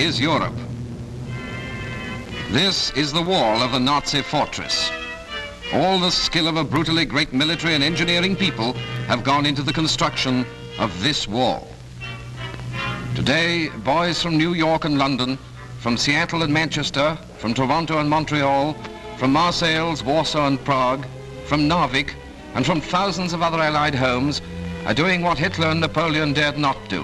is Europe. This is the wall of the Nazi fortress. All the skill of a brutally great military and engineering people have gone into the construction of this wall. Today, boys from New York and London, from Seattle and Manchester, from Toronto and Montreal, from Marseille, Warsaw and Prague, from Narvik, and from thousands of other Allied homes are doing what Hitler and Napoleon dared not do: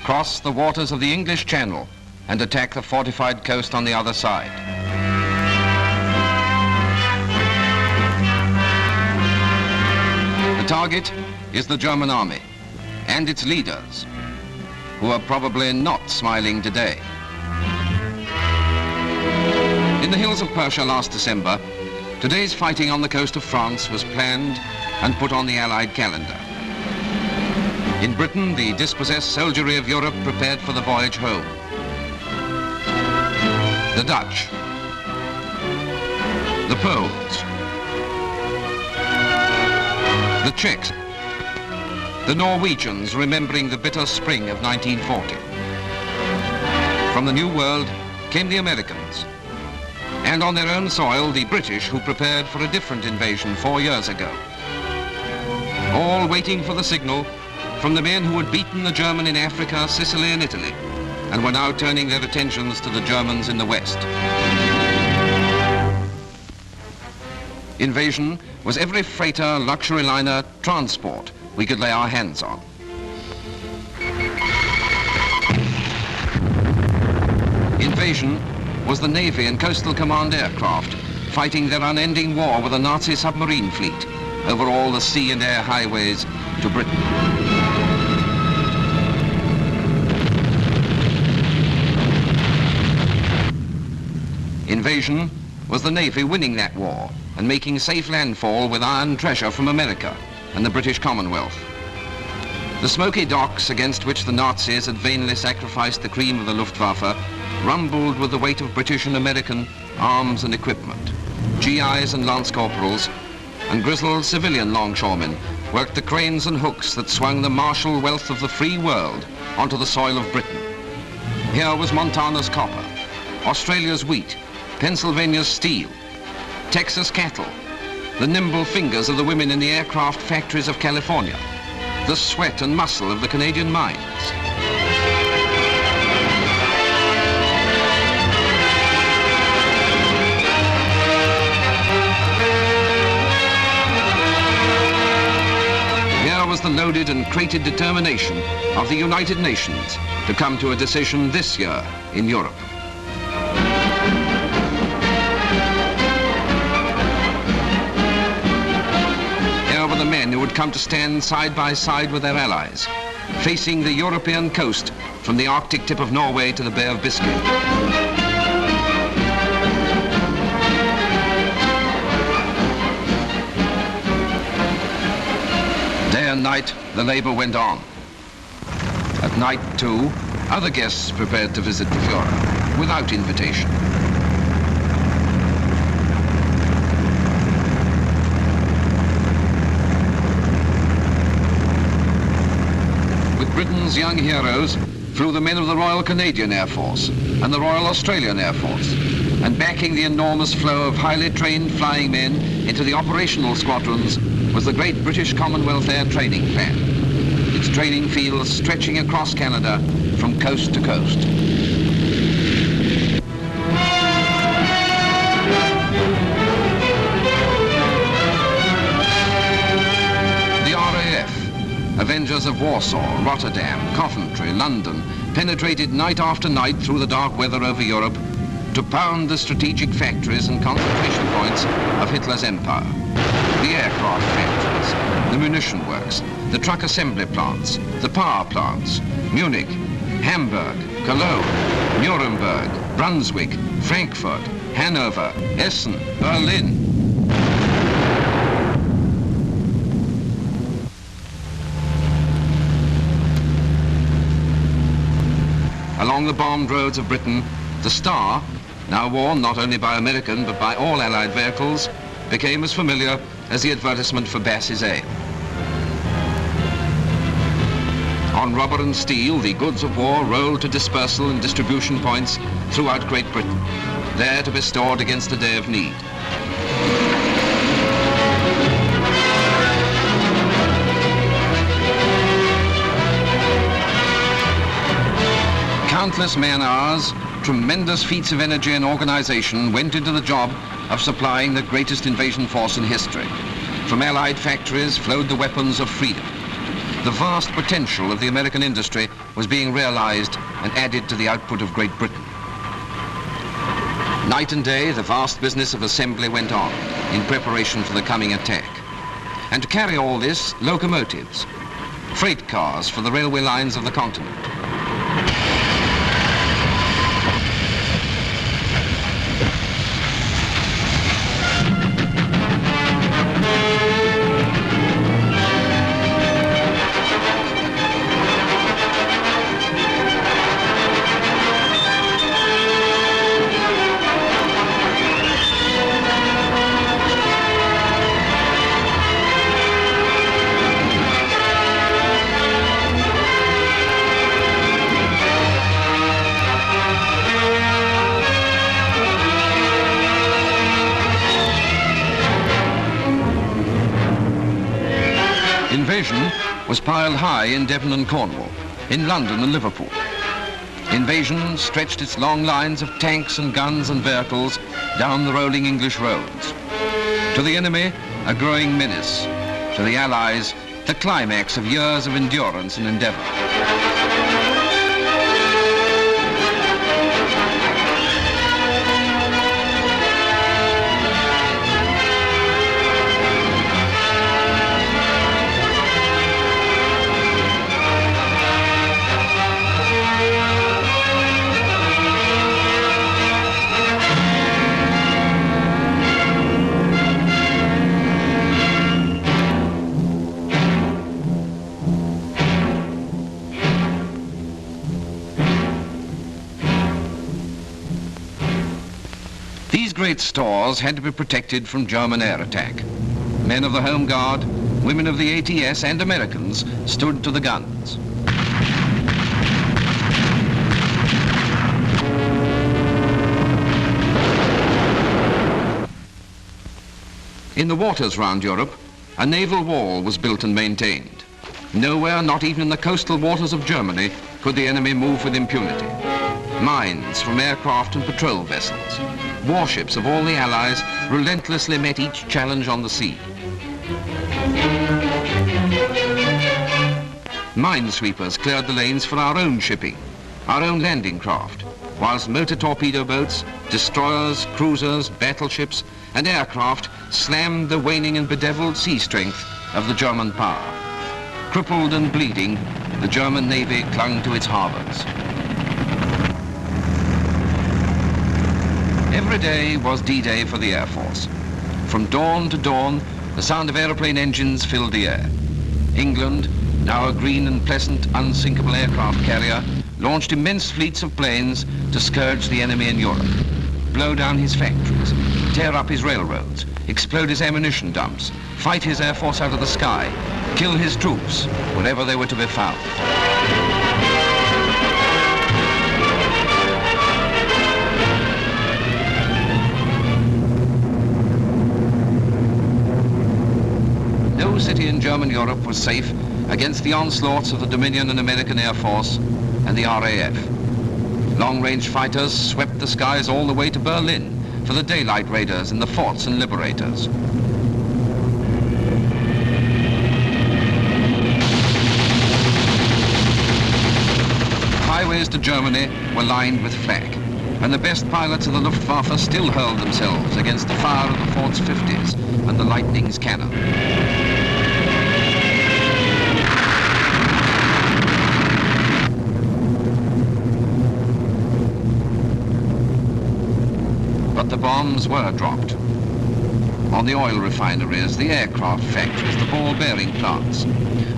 cross the waters of the English Channel and attack the fortified coast on the other side. The target is the German army and its leaders, who are probably not smiling today. In the hills of Persia last December, today's fighting on the coast of France was planned and put on the Allied calendar. In Britain, the dispossessed soldiery of Europe prepared for the voyage home. The Dutch, the Poles, the Czechs, the Norwegians remembering the bitter spring of 1940. From the New World came the Americans, and on their own soil, the British, who prepared for a different invasion 4 years ago. All waiting for the signal from the men who had beaten the German in Africa, Sicily and Italy, and were now turning their attentions to the Germans in the West. Invasion was every freighter, luxury liner, transport we could lay our hands on. Invasion was the Navy and Coastal Command aircraft fighting their unending war with the Nazi submarine fleet over all the sea and air highways to Britain. Invasion was the Navy winning that war and making safe landfall with iron treasure from America and the British Commonwealth. The smoky docks against which the Nazis had vainly sacrificed the cream of the Luftwaffe rumbled with the weight of British and American arms and equipment. GIs and lance corporals and grizzled civilian longshoremen worked the cranes and hooks that swung the martial wealth of the free world onto the soil of Britain. Here was Montana's copper, Australia's wheat, Pennsylvania's steel, Texas cattle, the nimble fingers of the women in the aircraft factories of California, the sweat and muscle of the Canadian mines. Here was the loaded and crated determination of the United Nations to come to a decision this year in Europe. The men who would come to stand side by side with their allies, facing the European coast from the Arctic tip of Norway to the Bay of Biscay. Day and night, the labor went on. At night, too, other guests prepared to visit the Führer without invitation. Britain's young heroes flew the men of the Royal Canadian Air Force and the Royal Australian Air Force, and backing the enormous flow of highly trained flying men into the operational squadrons was the great British Commonwealth Air Training Plan, its training fields stretching across Canada from coast to coast. Avengers of Warsaw, Rotterdam, Coventry, London penetrated night after night through the dark weather over Europe to pound the strategic factories and concentration points of Hitler's empire. The aircraft factories, the munition works, the truck assembly plants, the power plants, Munich, Hamburg, Cologne, Nuremberg, Brunswick, Frankfurt, Hanover, Essen, Berlin. Along the bombed roads of Britain, the star, now worn not only by American but by all Allied vehicles, became as familiar as the advertisement for Bass's ale. On rubber and steel, the goods of war rolled to dispersal and distribution points throughout Great Britain, there to be stored against a day of need. Countless man-hours, tremendous feats of energy and organization went into the job of supplying the greatest invasion force in history. From Allied factories flowed the weapons of freedom. The vast potential of the American industry was being realized and added to the output of Great Britain. Night and day, the vast business of assembly went on in preparation for the coming attack. And to carry all this, locomotives, freight cars for the railway lines of the continent. Invasion was piled high in Devon and Cornwall, in London and Liverpool. Invasion stretched its long lines of tanks and guns and vehicles down the rolling English roads. To the enemy, a growing menace. To the Allies, the climax of years of endurance and endeavor. These great stores had to be protected from German air attack. Men of the Home Guard, women of the ATS and Americans stood to the guns. In the waters round Europe, a naval wall was built and maintained. Nowhere, not even in the coastal waters of Germany, could the enemy move with impunity. Mines from aircraft and patrol vessels. Warships of all the Allies relentlessly met each challenge on the sea. Minesweepers cleared the lanes for our own shipping, our own landing craft, whilst motor torpedo boats, destroyers, cruisers, battleships, and aircraft slammed the waning and bedeviled sea strength of the German power. Crippled and bleeding, the German Navy clung to its harbors. Every day was D-Day for the Air Force. From dawn to dawn, the sound of aeroplane engines filled the air. England, now a green and pleasant, unsinkable aircraft carrier, launched immense fleets of planes to scourge the enemy in Europe, blow down his factories, tear up his railroads, explode his ammunition dumps, fight his air force out of the sky, kill his troops wherever they were to be found. No city in German Europe was safe against the onslaughts of the Dominion and American Air Force and the RAF. Long-range fighters swept the skies all the way to Berlin for the daylight raiders and the forts and liberators. Highways to Germany were lined with flak, and the best pilots of the Luftwaffe still hurled themselves against the fire of the Fort's 50s and the Lightning's cannon. But the bombs were dropped. On the oil refineries, the aircraft factories, the ball-bearing plants,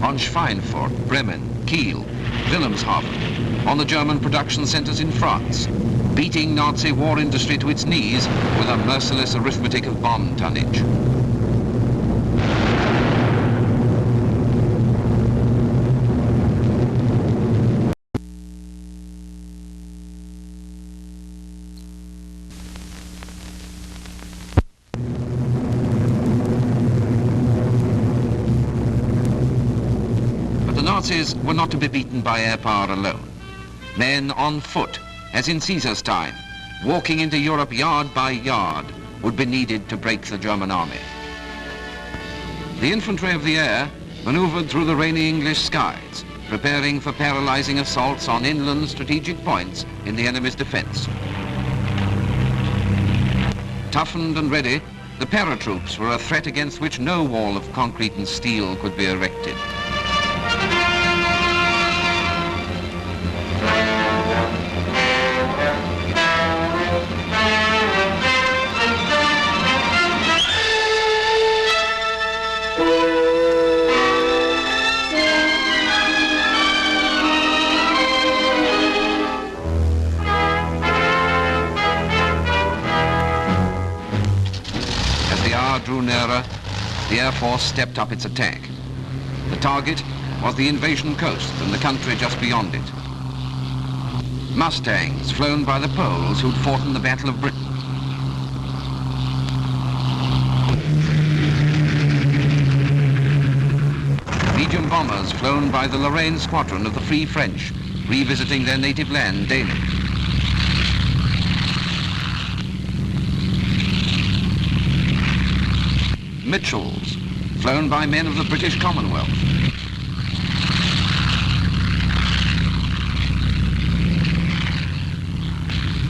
on Schweinfurt, Bremen, Kiel, Wilhelmshaven, on the German production centers in France, beating Nazi war industry to its knees with a merciless arithmetic of bomb tonnage. Nazis were not to be beaten by air power alone. Men on foot, as in Caesar's time, walking into Europe yard by yard, would be needed to break the German army. The infantry of the air maneuvered through the rainy English skies, preparing for paralyzing assaults on inland strategic points in the enemy's defense. Toughened and ready, the paratroops were a threat against which no wall of concrete and steel could be erected. Drew nearer, the Air Force stepped up its attack. The target was the invasion coast and the country just beyond it. Mustangs flown by the Poles who'd fought in the Battle of Britain. Legion bombers flown by the Lorraine squadron of the Free French, revisiting their native land daily. Mitchells, flown by men of the British Commonwealth.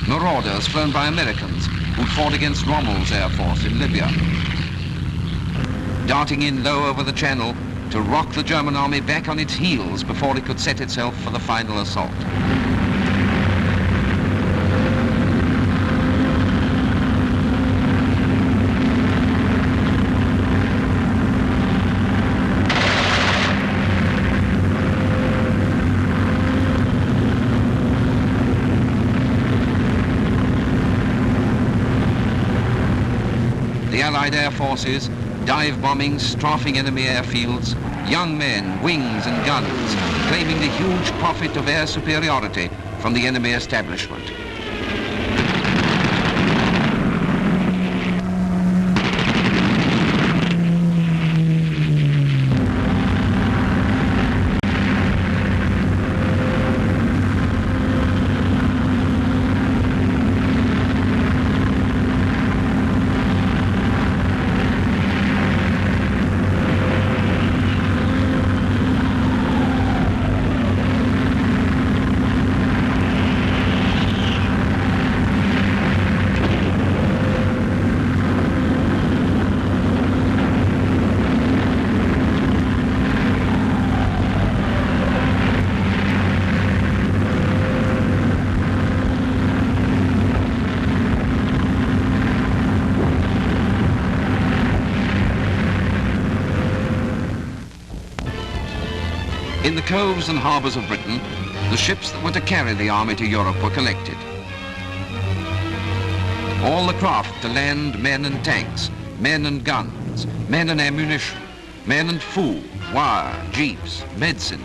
Marauders flown by Americans who fought against Rommel's Air Force in Libya. Darting in low over the channel to rock the German army back on its heels before it could set itself for the final assault. The Allied air forces, dive bombing, strafing enemy airfields, young men, wings and guns, claiming the huge profit of air superiority from the enemy establishment. In the coves and harbours of Britain, the ships that were to carry the army to Europe were collected. All the craft to land men and tanks, men and guns, men and ammunition, men and food, wire, jeeps, medicine,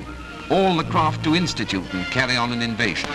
all the craft to institute and carry on an invasion.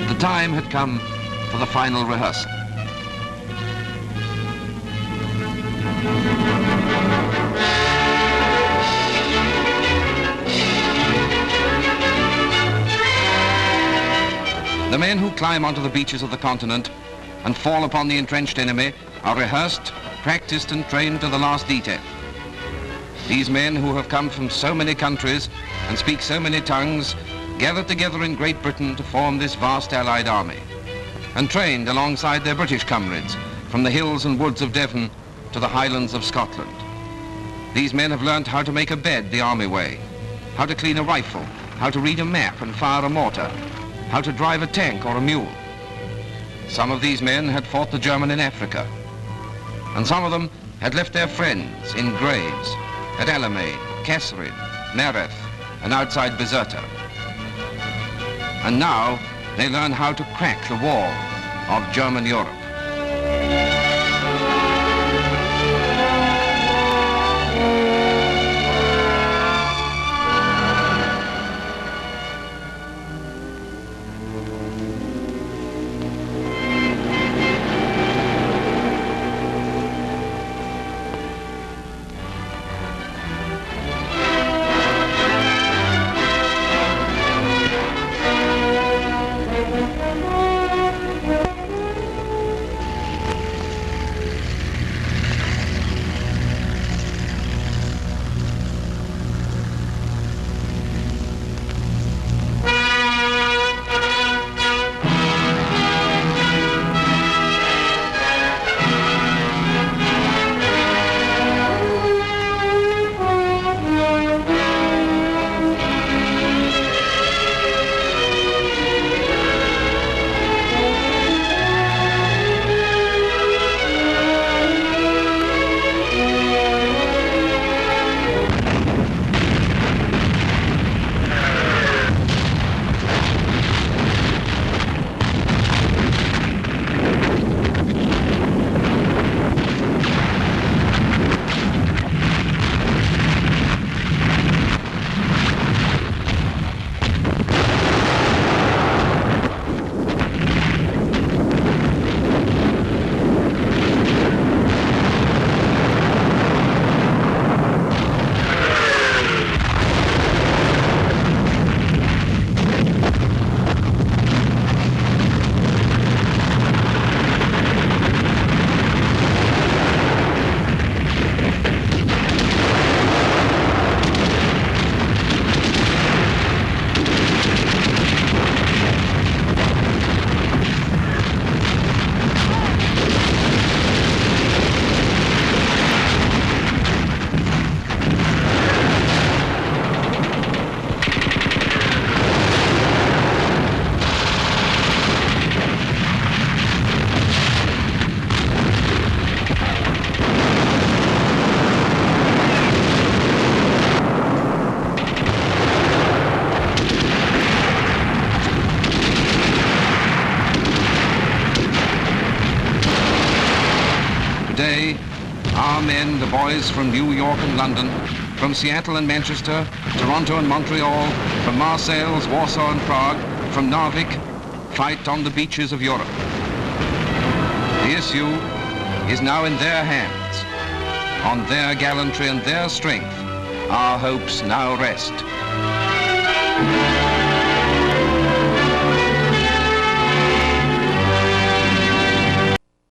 The time had come for the final rehearsal. The men who climb onto the beaches of the continent and fall upon the entrenched enemy are rehearsed, practiced and trained to the last detail. These men who have come from so many countries and speak so many tongues gathered together in Great Britain to form this vast Allied army and trained alongside their British comrades from the hills and woods of Devon to the highlands of Scotland. These men have learned how to make a bed the army way, how to clean a rifle, how to read a map and fire a mortar, how to drive a tank or a mule. Some of these men had fought the German in Africa, and some of them had left their friends in graves at Alamein, Kasserine, Nereth, and outside Bizerta. And now they learn how to crack the wall of German Europe. Today, our men, the boys from New York and London, from Seattle and Manchester, Toronto and Montreal, from Marseille, Warsaw and Prague, from Narvik, fight on the beaches of Europe. The issue is now in their hands. On their gallantry and their strength, our hopes now rest.